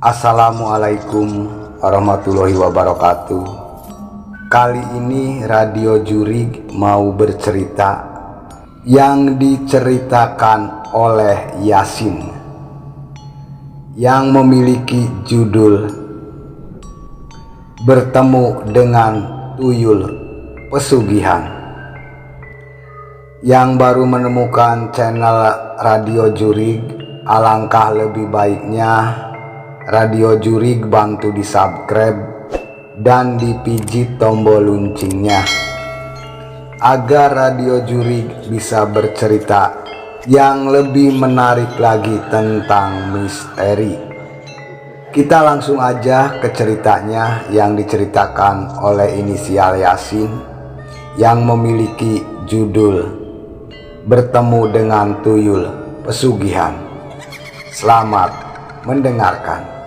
Assalamualaikum warahmatullahi wabarakatuh. Kali ini Radio Jurig mau bercerita yang diceritakan oleh Yasin, yang memiliki judul Bertemu dengan Tuyul Pesugihan. Yang baru menemukan channel Radio Jurig, alangkah lebih baiknya Radio Jurig bantu di subscribe dan dipijit tombol loncengnya agar Radio Jurig bisa bercerita yang lebih menarik lagi tentang misteri. Kita langsung aja ke ceritanya yang diceritakan oleh inisial Yasin yang memiliki judul Bertemu dengan Tuyul Pesugihan. Selamat mendengarkan.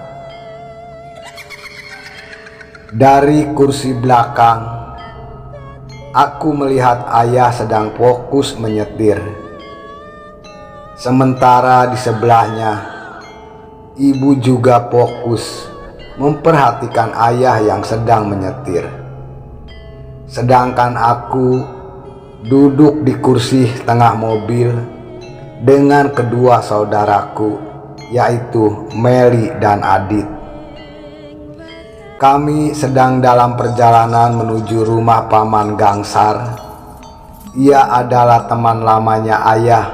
Dari kursi belakang, aku melihat ayah sedang fokus menyetir. Sementara di sebelahnya, ibu juga fokus memperhatikan ayah yang sedang menyetir. Sedangkan aku duduk di kursi tengah mobil dengan kedua saudaraku, yaitu Meli dan Adit. Kami sedang dalam perjalanan menuju rumah Paman Gangsar. Ia adalah teman lamanya ayah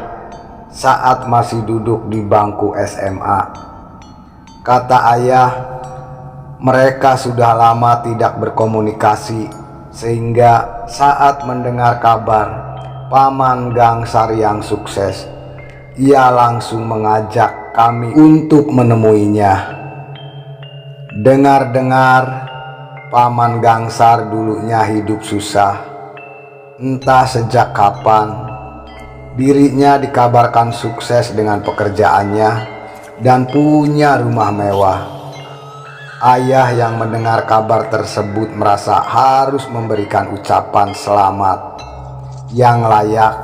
saat masih duduk di bangku SMA. Kata ayah, mereka sudah lama tidak berkomunikasi, sehingga saat mendengar kabar Paman Gangsar yang sukses, ia langsung mengajak kami untuk menemuinya. Dengar-dengar Paman Gangsar dulunya hidup susah. Entah sejak kapan dirinya dikabarkan sukses dengan pekerjaannya dan punya rumah mewah. Ayah yang mendengar kabar tersebut merasa harus memberikan ucapan selamat yang layak,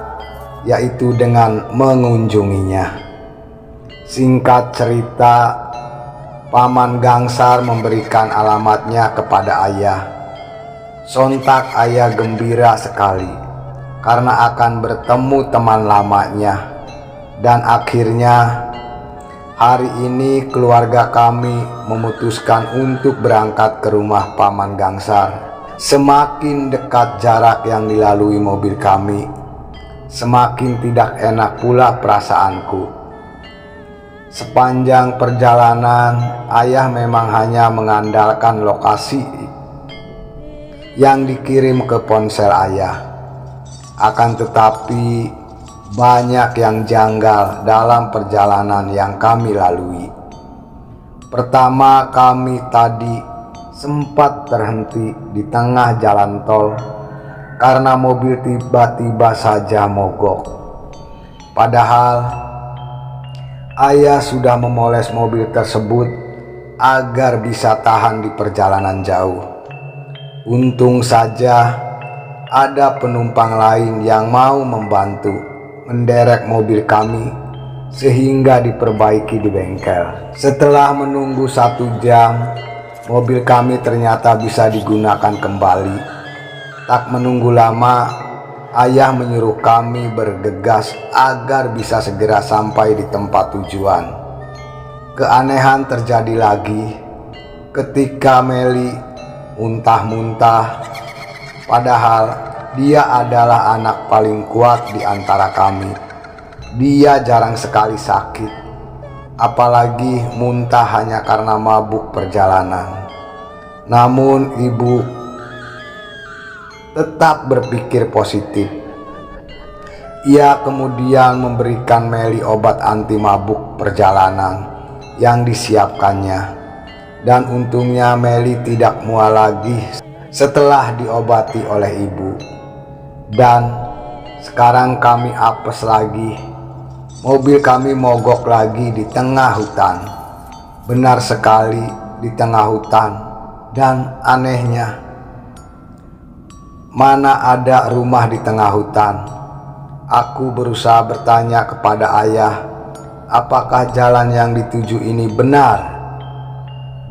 yaitu dengan mengunjunginya. Singkat cerita, Paman Gangsar memberikan alamatnya kepada ayah. Sontak ayah gembira sekali karena akan bertemu teman lamanya. Dan akhirnya hari ini keluarga kami memutuskan untuk berangkat ke rumah Paman Gangsar. Semakin dekat jarak yang dilalui mobil kami, semakin tidak enak pula perasaanku. Sepanjang perjalanan, ayah memang hanya mengandalkan lokasi yang dikirim ke ponsel ayah. Akan tetapi, banyak yang janggal dalam perjalanan yang kami lalui. Pertama, kami tadi sempat terhenti di tengah jalan tol karena mobil tiba-tiba saja mogok. Padahal ayah sudah memoles mobil tersebut agar bisa tahan di perjalanan jauh. Untung saja ada penumpang lain yang mau membantu menderek mobil kami sehingga diperbaiki di bengkel. Setelah menunggu 1 jam, mobil kami ternyata bisa digunakan kembali. Tak menunggu lama, ayah menyuruh kami bergegas agar bisa segera sampai di tempat tujuan. Keanehan terjadi lagi ketika Meli muntah-muntah, padahal dia adalah anak paling kuat di antara kami. Dia jarang sekali sakit, apalagi muntah hanya karena mabuk perjalanan. Namun ibu tetap berpikir positif. Ia kemudian memberikan Meli obat anti mabuk perjalanan yang disiapkannya. Dan untungnya Meli tidak mual lagi setelah diobati oleh ibu. Dan sekarang kami apes lagi. Mobil kami mogok lagi di tengah hutan. Benar sekali, di tengah hutan. Dan anehnya, mana ada rumah di tengah hutan. Aku berusaha bertanya kepada ayah, apakah jalan yang dituju ini benar?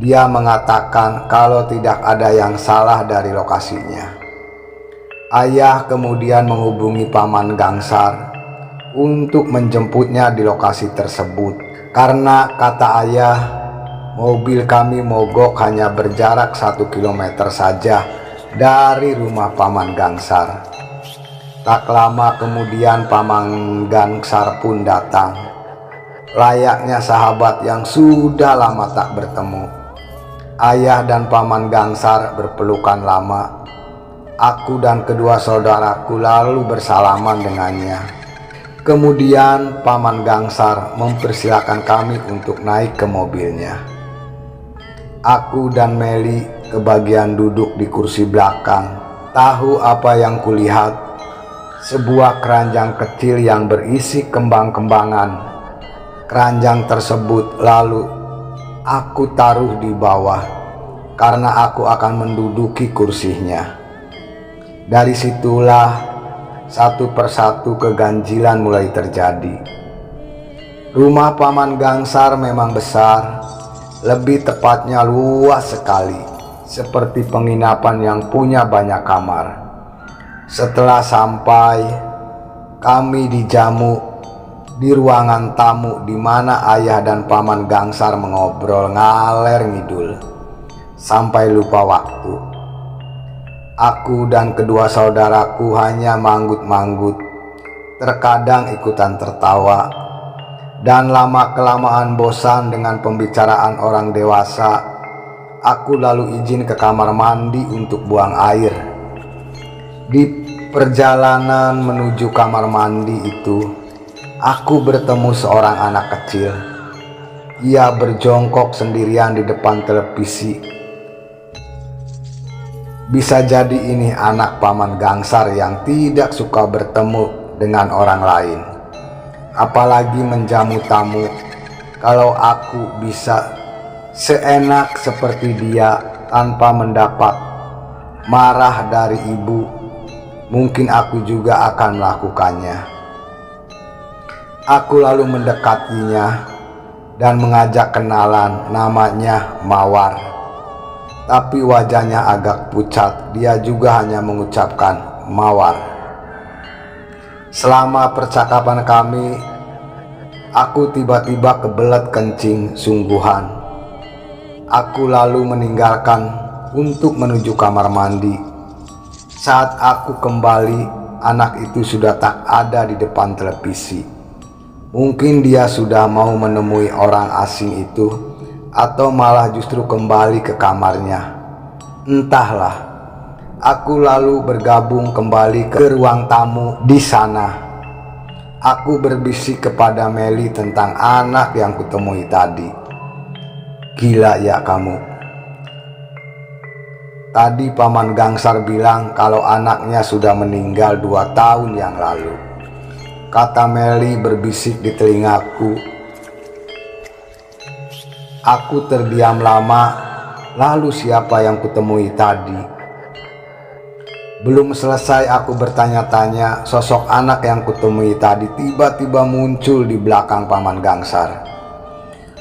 Dia mengatakan kalau tidak ada yang salah dari lokasinya. Ayah kemudian menghubungi Paman Gangsar untuk menjemputnya di lokasi tersebut. Karena kata ayah, mobil kami mogok hanya berjarak 1 kilometer saja dari rumah Paman Gangsar. Tak lama kemudian Paman Gangsar pun datang. Layaknya sahabat yang sudah lama tak bertemu, ayah dan Paman Gangsar berpelukan lama. Aku dan kedua saudaraku lalu bersalaman dengannya. Kemudian Paman Gangsar mempersilahkan kami untuk naik ke mobilnya. Aku dan Meli kebagian duduk di kursi belakang. Tahu apa yang kulihat? Sebuah keranjang kecil yang berisi kembang-kembangan. Keranjang tersebut lalu aku taruh di bawah karena aku akan menduduki kursinya. Dari situlah satu persatu keganjilan mulai terjadi. Rumah Paman Gangsar memang besar, lebih tepatnya luas sekali, seperti penginapan yang punya banyak kamar. Setelah sampai, kami dijamu di ruangan tamu di mana ayah dan Paman Gangsar mengobrol ngaler ngidul sampai lupa waktu. Aku dan kedua saudaraku hanya manggut-manggut, terkadang ikutan tertawa, dan lama-kelamaan bosan dengan pembicaraan orang dewasa. Aku lalu izin ke kamar mandi untuk buang air. Di perjalanan menuju kamar mandi itu, aku bertemu seorang anak kecil. Ia berjongkok sendirian di depan televisi. Bisa jadi ini anak Paman Gangsar yang tidak suka bertemu dengan orang lain, apalagi menjamu tamu. Kalau aku bisa seenak seperti dia tanpa mendapat marah dari ibu, mungkin aku juga akan melakukannya. Aku lalu mendekatinya dan mengajak kenalan. Namanya Mawar. Tapi wajahnya agak pucat. Dia juga hanya mengucapkan Mawar. Selama percakapan kami, aku tiba-tiba kebelet kencing sungguhan. Aku lalu meninggalkan untuk menuju kamar mandi. Saat aku kembali, anak itu sudah tak ada di depan televisi. Mungkin dia sudah mau menemui orang asing itu, atau malah justru kembali ke kamarnya. Entahlah. Aku lalu bergabung kembali ke ruang tamu di sana. Aku berbisik kepada Meli tentang anak yang kutemui tadi. Gila ya kamu. Tadi Paman Gangsar bilang kalau anaknya sudah meninggal 2 tahun yang lalu. Kata Meli berbisik di telingaku. Aku terdiam lama, lalu siapa yang kutemui tadi? Belum selesai aku bertanya-tanya, sosok anak yang kutemui tadi tiba-tiba muncul di belakang Paman Gangsar.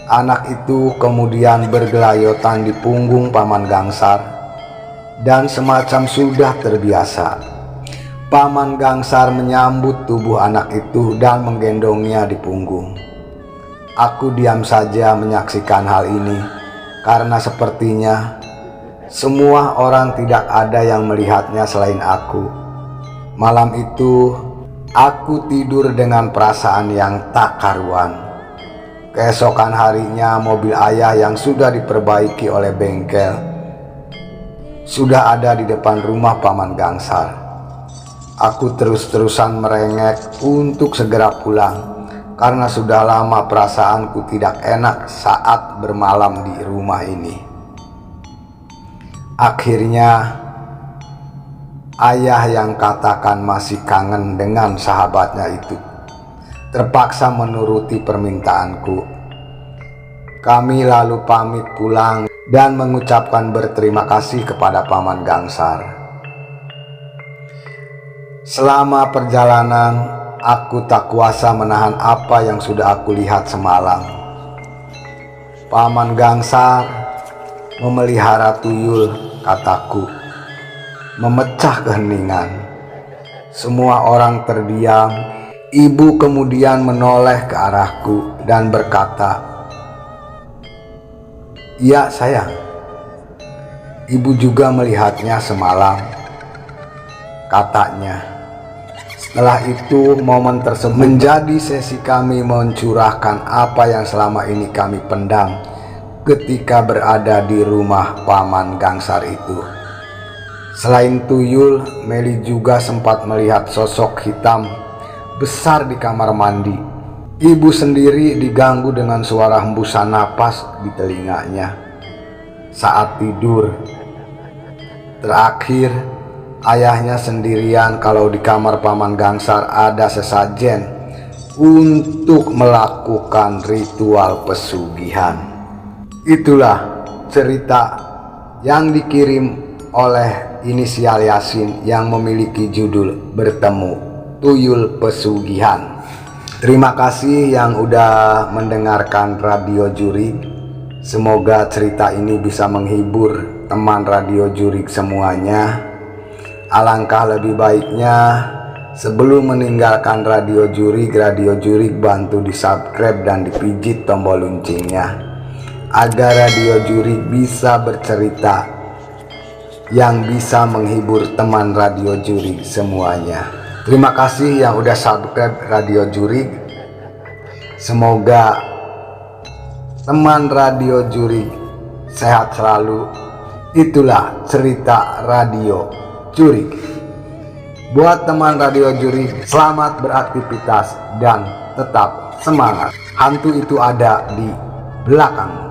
Anak itu kemudian bergelayotan di punggung Paman Gangsar, dan semacam sudah terbiasa, Paman Gangsar menyambut tubuh anak itu dan menggendongnya di punggung. Aku diam saja menyaksikan hal ini, karena sepertinya semua orang tidak ada yang melihatnya selain aku. Malam itu, aku tidur dengan perasaan yang tak karuan. Keesokan harinya, mobil ayah yang sudah diperbaiki oleh bengkel sudah ada di depan rumah Paman Gangsar. Aku terus-terusan merengek untuk segera pulang, karena sudah lama perasaanku tidak enak saat bermalam di rumah ini. Akhirnya, ayah yang katakan masih kangen dengan sahabatnya itu terpaksa menuruti permintaanku. Kami lalu pamit pulang dan mengucapkan berterima kasih kepada Paman Gangsar. Selama perjalanan, aku tak kuasa menahan apa yang sudah aku lihat semalam. Paman Gangsar memelihara tuyul, kataku, memecah keheningan. Semua orang terdiam. Ibu kemudian menoleh ke arahku dan berkata, "Iya sayang." Ibu juga melihatnya semalam, katanya. Setelah itu momen tersebut menjadi sesi kami mencurahkan apa yang selama ini kami pendam ketika berada di rumah Paman Gangsar itu. Selain tuyul, Meli juga sempat melihat sosok hitam besar di kamar mandi. Ibu sendiri diganggu dengan suara hembusan napas di telinganya saat tidur. Terakhir, ayahnya sendirian kalau di kamar Paman Gangsar ada sesajen untuk melakukan ritual pesugihan. Itulah cerita yang dikirim oleh inisial Yasin yang memiliki judul Bertemu Tuyul Pesugihan. Terima kasih yang udah mendengarkan Radio Jurik. Semoga cerita ini bisa menghibur teman Radio Jurik semuanya. Alangkah lebih baiknya sebelum meninggalkan Radio Jurik bantu di subscribe dan dipijit tombol loncengnya agar Radio Jurik bisa bercerita yang bisa menghibur teman Radio Jurik semuanya. Terima kasih yang udah subscribe Radio Jurik. Semoga teman Radio Jurik sehat selalu. Itulah cerita Radio Jurik. Buat teman Radio Jurik, selamat beraktivitas dan tetap semangat. Hantu itu ada di belakangmu.